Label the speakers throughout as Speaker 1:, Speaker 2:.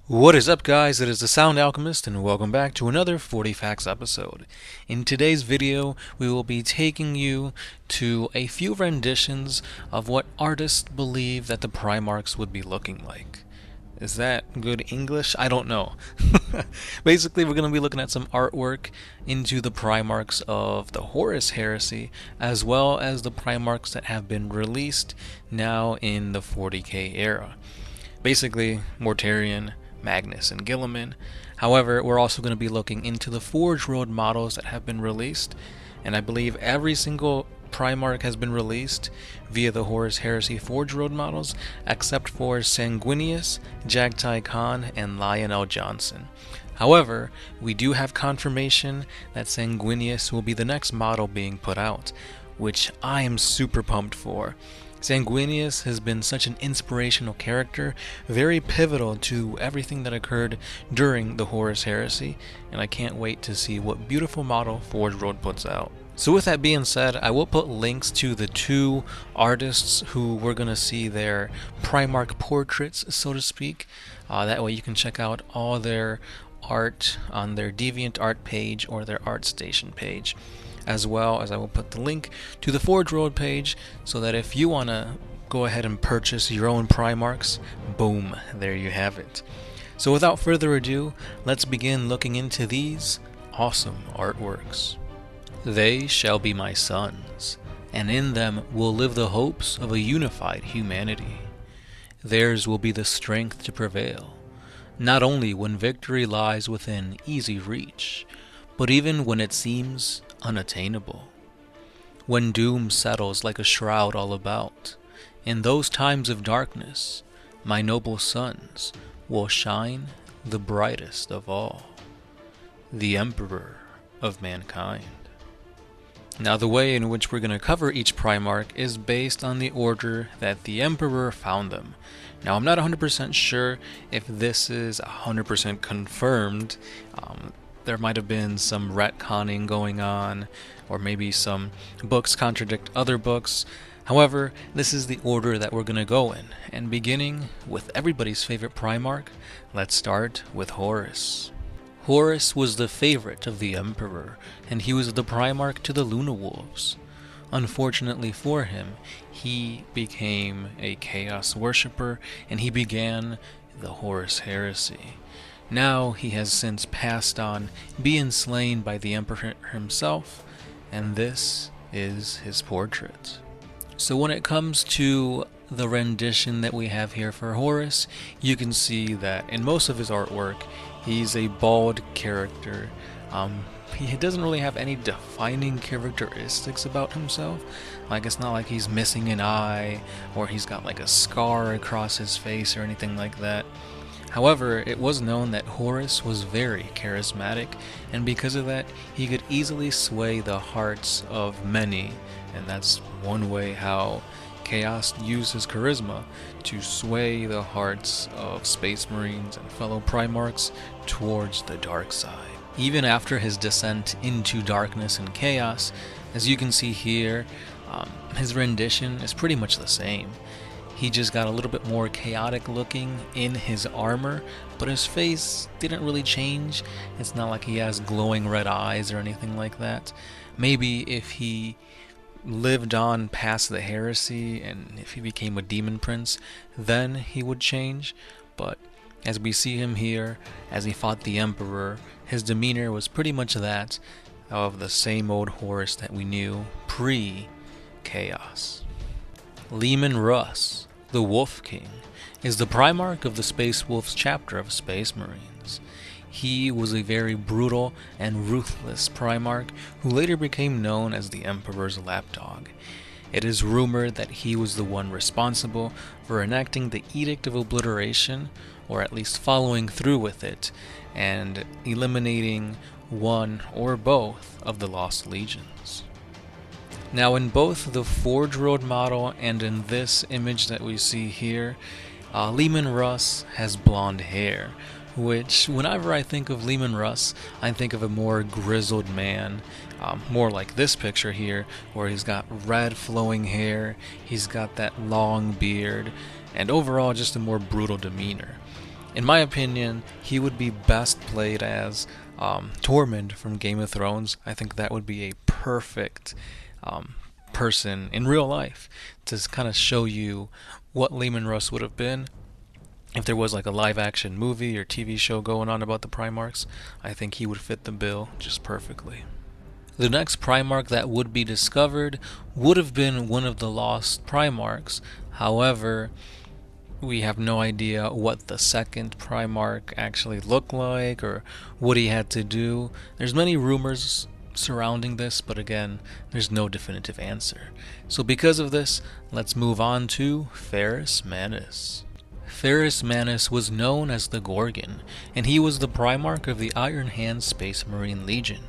Speaker 1: What is up, guys? It is the Sound Alchemist, and welcome back to another 40 Facts episode. In today's video, we will be taking you to a few renditions of what artists believe that the Primarchs would be looking like. Is that good English? I don't know. Basically, we're going to be looking at some artwork into the Primarchs of the Horus Heresy, as well as the Primarchs that have been released now in the 40K era. Basically, Mortarion, Magnus, and Guilliman. However, we're also going to be looking into the Forge World models that have been released, and I believe every single Primarch has been released via the Horus Heresy Forge World models, except for Sanguinius, Jagtai Khan, and Lionel Johnson. However, we do have confirmation that Sanguinius will be the next model being put out, which I am super pumped for. Sanguinius has been such an inspirational character, very pivotal to everything that occurred during the Horus Heresy, and I can't wait to see what beautiful model Forge World puts out. So with that being said, I will put links to the two artists who we're going to see their Primarch portraits, so to speak. That way you can check out all their art on their DeviantArt page or their ArtStation page, as well as I will put the link to the Forge World page so that if you want to go ahead and purchase your own Primarchs, boom, there you have it. So without further ado, let's begin looking into these awesome artworks. They shall be my sons, and in them will live the hopes of a unified humanity. Theirs will be the strength to prevail, not only when victory lies within easy reach, but even when it seems unattainable. When doom settles like a shroud all about, in those times of darkness, my noble sons will shine the brightest of all, the Emperor of mankind. Now, the way in which we're going to cover each Primarch is based on the order that the Emperor found them. Now, I'm not 100% sure if this is 100% confirmed. There might have been some retconning going on, or maybe some books contradict other books. However, this is the order that we're going to go in. And beginning with everybody's favorite Primarch, let's start with Horus. Horus was the favorite of the Emperor, and he was the Primarch to the Luna Wolves. Unfortunately for him, he became a Chaos worshipper, and he began the Horus Heresy. Now he has since passed on, being slain by the Emperor himself, and this is his portrait. So when it comes to the rendition that we have here for Horus, you can see that in most of his artwork, he's a bald character. He doesn't really have any defining characteristics about himself. Like, it's not like he's missing an eye, or he's got like a scar across his face or anything like that. However, it was known that Horus was very charismatic, and because of that, he could easily sway the hearts of many, and that's one way how Chaos used his charisma to sway the hearts of Space Marines and fellow Primarchs towards the dark side. Even after his descent into darkness and chaos, as you can see here, his rendition is pretty much the same. He just got a little bit more chaotic looking in his armor, but his face didn't really change. It's not like he has glowing red eyes or anything like that. Maybe if he lived on past the heresy and if he became a demon prince, then he would change. But as we see him here, as he fought the Emperor, his demeanor was pretty much that of the same old Horus that we knew pre-Chaos. Leman Russ, the Wolf King, is the Primarch of the Space Wolves chapter of Space Marines. He was a very brutal and ruthless Primarch who later became known as the Emperor's lapdog. It is rumored that he was the one responsible for enacting the Edict of Obliteration, or at least following through with it, and eliminating one or both of the Lost Legions. Now, in both the Forge World model and in this image that we see here, Leman Russ has blonde hair, which, whenever I think of Leman Russ, I think of a more grizzled man, more like this picture here, where he's got red flowing hair, he's got that long beard, and overall just a more brutal demeanor. In my opinion, he would be best played as Tormund from Game of Thrones. I think that would be a perfect person in real life to kind of show you what Leman Russ would have been if there was like a live action movie or TV show going on about the Primarchs. I think he would fit the bill just perfectly. The next Primarch that would be discovered would have been one of the lost Primarchs. However, we have no idea what the second Primarch actually looked like or what he had to do. There's many rumors surrounding this, but again, there's no definitive answer. So because of this, let's move on to Ferrus Manus. Ferrus Manus was known as the Gorgon, and he was the Primarch of the Iron Hand Space Marine Legion.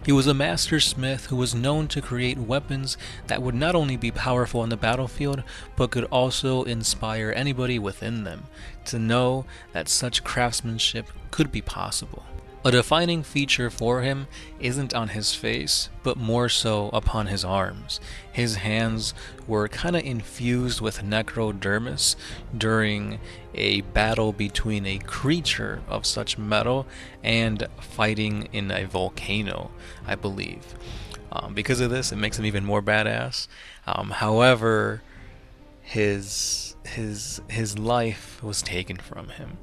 Speaker 1: He was a master smith who was known to create weapons that would not only be powerful on the battlefield, but could also inspire anybody within them to know that such craftsmanship could be possible. A defining feature for him isn't on his face, but more so upon his arms. His hands were kind of infused with necrodermis during a battle between a creature of such metal and fighting in a volcano, I believe. Because of this, it makes him even more badass. However, his life was taken from him.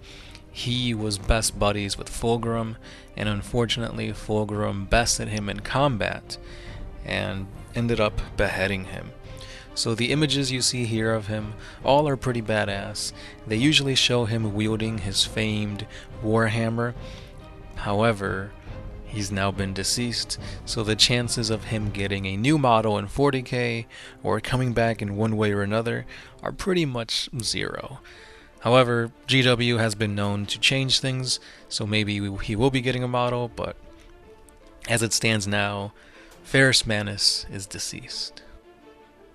Speaker 1: He was best buddies with Fulgrim, and unfortunately Fulgrim bested him in combat and ended up beheading him. So the images you see here of him all are pretty badass. They usually show him wielding his famed Warhammer. However, he's now been deceased, so the chances of him getting a new model in 40K or coming back in one way or another are pretty much zero. However, GW has been known to change things, so maybe he will be getting a model, but as it stands now, Ferrus Manus is deceased.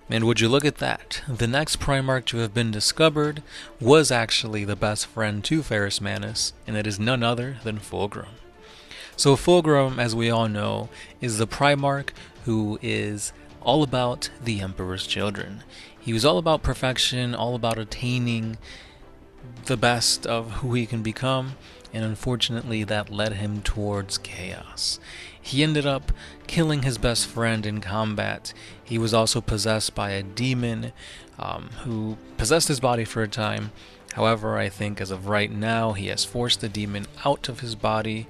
Speaker 1: And would you look at that, the next Primarch to have been discovered was actually the best friend to Ferrus Manus, and it is none other than Fulgrim. So Fulgrim, as we all know, is the Primarch who is all about the Emperor's children. He was all about perfection, all about attaining the best of who he can become, and unfortunately that led him towards chaos. He ended up killing his best friend in combat. He was also possessed by a demon who possessed his body for a time. However, I think as of right now he has forced the demon out of his body,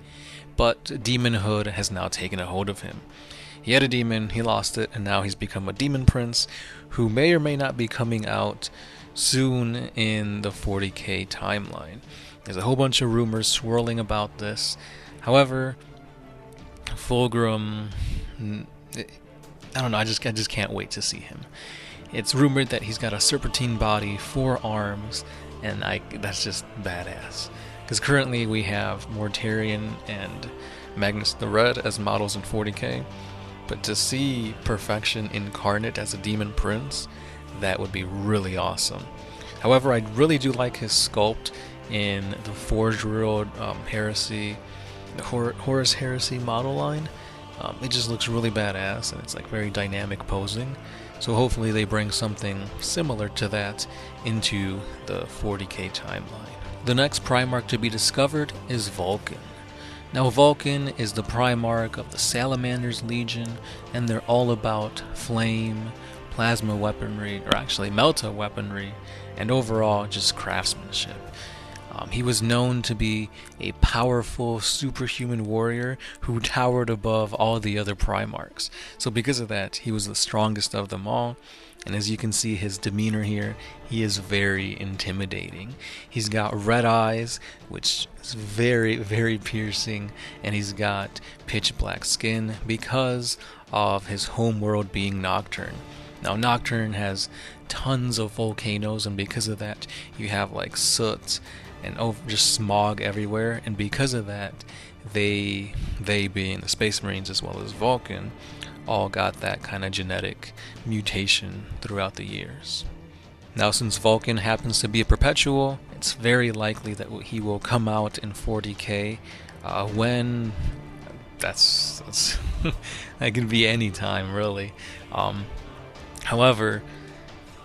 Speaker 1: but demonhood has now taken a hold of him. He had a demon, he lost it, and now he's become a demon prince who may or may not be coming out soon in the 40K timeline. There's a whole bunch of rumors swirling about this. However, Fulgrim, I don't know, I just can't wait to see him. It's rumored that he's got a serpentine body, 4 arms, and that's just badass. Because currently we have Mortarion and Magnus the Red as models in 40K, but to see perfection incarnate as a demon prince, that would be really awesome. However, I really do like his sculpt in the Forge World Heresy, the HORUS Heresy model line. It just looks really badass, and it's like very dynamic posing. So hopefully they bring something similar to that into the 40K timeline. The next Primarch to be discovered is Vulkan. Now Vulkan is the Primarch of the Salamander's Legion, and they're all about flame, plasma weaponry, or actually melta weaponry, and overall just craftsmanship. He was known to be a powerful superhuman warrior who towered above all the other Primarchs. So because of that, he was the strongest of them all. And as you can see his demeanor here, he is very intimidating. He's got red eyes, which is very, very piercing, and he's got pitch black skin because of his homeworld being Nocturne. Now Nocturne has tons of volcanoes, and because of that you have like soot and just smog everywhere, and because of that they being the Space Marines as well as Vulkan all got that kind of genetic mutation throughout the years. Now since Vulkan happens to be a perpetual, it's very likely that he will come out in 40K when that's that can be any time really. However,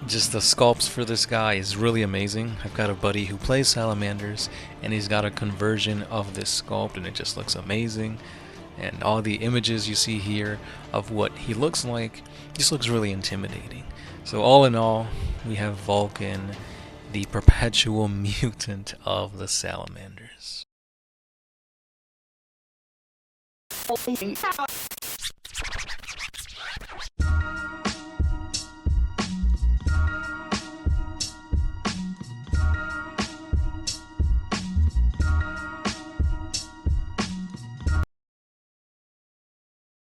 Speaker 1: Just the sculpts for this guy is really amazing. I've got a buddy who plays salamanders, and he's got a conversion of this sculpt, and it just looks amazing. And all the images you see here of what he looks like just looks really intimidating. So all in all, we have Vulkan, the perpetual mutant of the salamanders.